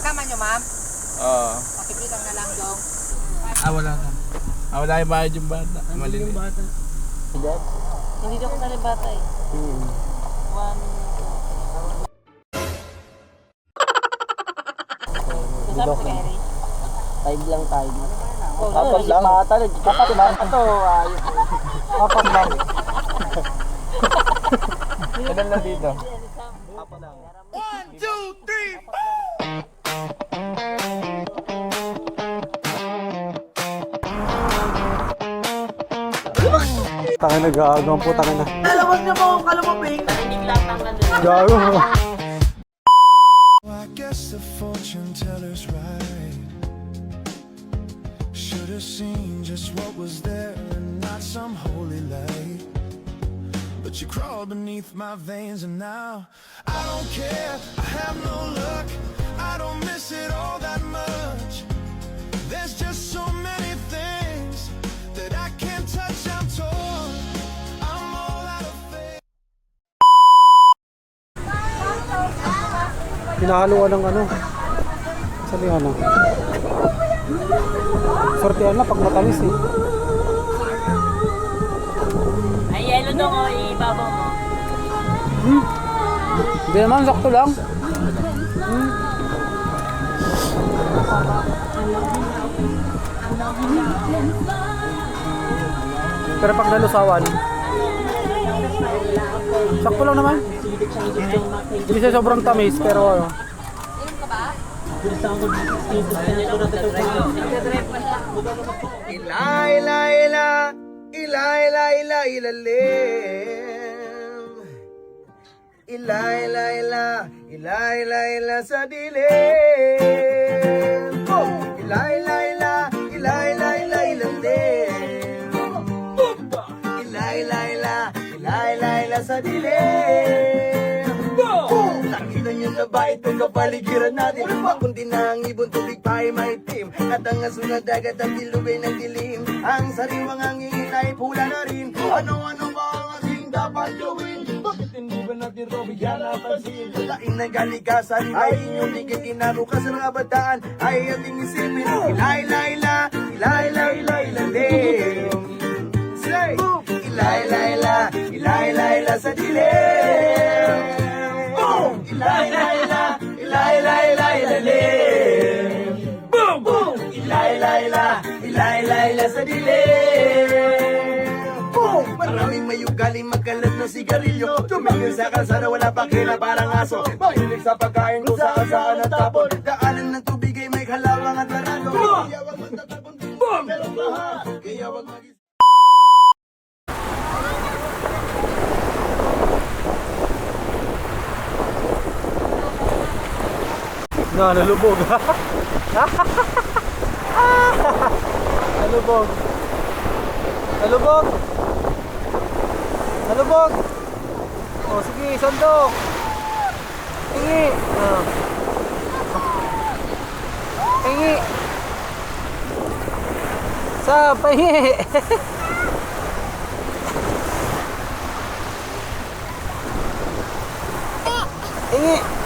Kasama nyo, ma'am? Oo. Pakibilang na lang, Dong. Wala na. Wala yung bayad yung bata. Mali yung bata. Hindi ako tali bata eh. Kasama si Gary. Time lang tayo. Tapos lang. Kapat lang. Ito, ayos. Kapat lang. Ilan na dito? Kapat lang. 1, 2, 3, Tangin na gagawin po, tangin na. Alawag niyo po kung kalumaping. Narinig lang ng ano. Gago. I guess the fortune teller's right. Should have seen just what was there and not some holy light. But you crawled beneath my veins and now I don't care, I have no luck, I don't miss it all that much. There's just so many things that I can't touch, I'm torn, I'm all out of faith. Pinahaluan ng ano. Sabi ano. Sortean na pag matamis eh. Ay, yelo dong o, ibabaw mo. Hindi naman, sakto lang. Pero pag nalusawan, sakto lang naman. Hindi siya sobrang tamis, pero ano. Ila sa dilim. Oh! Ila sa dilim. Oh! Nakita niyo na ba itong kapaligiran natin? Kundi na ang ibon tubig pa ay maitim, at ang aso na dagat at ilubay ng dilim. Ang sariwang hangin ay pula na rin. Ano-ano ba ang ating dapat gawin? Bakit hindi ba natin ito bigyan napansin? Lain ng kalikasan ay inyong bigay kinabukas ng kabataan ay ating isipin. Say! Ila sa dilim. Boom! Ila boom! Boom! Ila sa dilim. Boom! Maraming mayugaling magkalat na sigarilyo, tumingin sa kalsada wala pa kina parang aso. Mahilig sa pagkain kung saan at tapon. Daanan ng tubig ay may kalawang at larado. Kaya wag magtatapon din merong baha. Kaya wag mag Nalubog. Nalubog. Nalubog. Nalubog. Oh, sige, sandok. Tingi. Oh. Tingi. Sa pahingi. Tingi.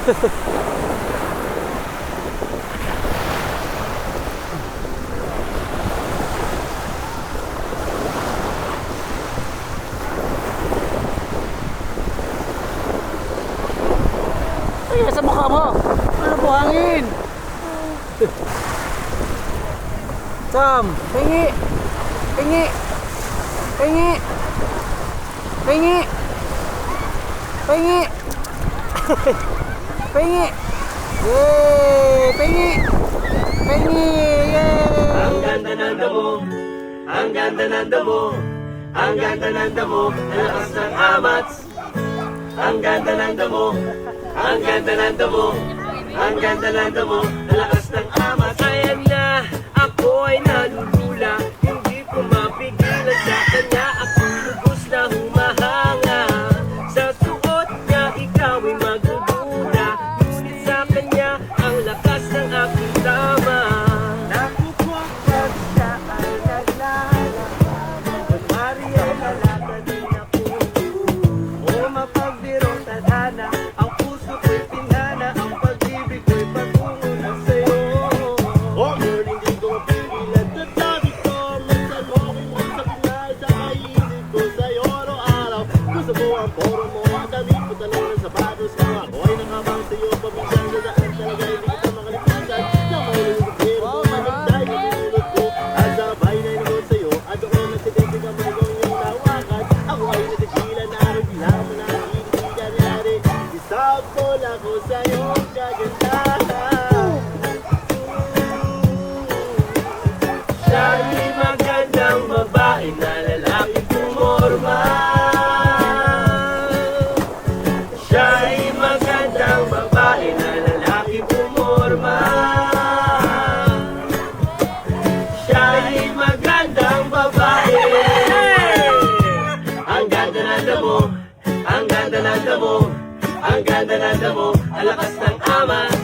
Ay, sa mukha mo. Ano buhangin? Sam, pingi. Pingi. Pingi. Pingi. Pingi. Pengi. Yeay, pengi. Pengi. Yeay. Ang ganda ng damo. Ang ganda ng damo. Ang ganda ng damo. Ang lakas ng amats. Ang ganda ng damo. Ang ganda ng damo. Ang ganda ng damo. Ang lakas ng amats. Ayan na, ako ay nalulula. Hindi ko mapigilan sa kanya. Ako lubos na humahanga. Sa suot niya, ikaw ay magdudula. Ngunit sa kanya, ang lakas ng aking tama. Nakukuha siya ay naglalakad. Kunwari ay lalakad din ako. O mapagbirong tadhana, ang puso ko'y pinana. Ang pag-ibig ang ganda ng damo, ang lakas ng amas.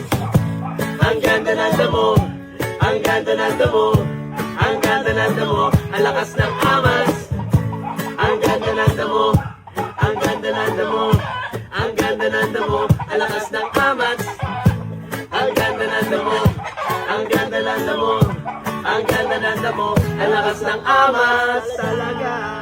Ang ganda ng damo, ang ganda ng damo, ang ganda ng damo, ang lakas ng amas. Ang ganda ng damo, ang ganda ng damo, ang ganda ng damo, ang lakas ng amas. Ang ganda ng damo, ang ganda ng damo, ang ganda ng damo, ang lakas ng amas talaga.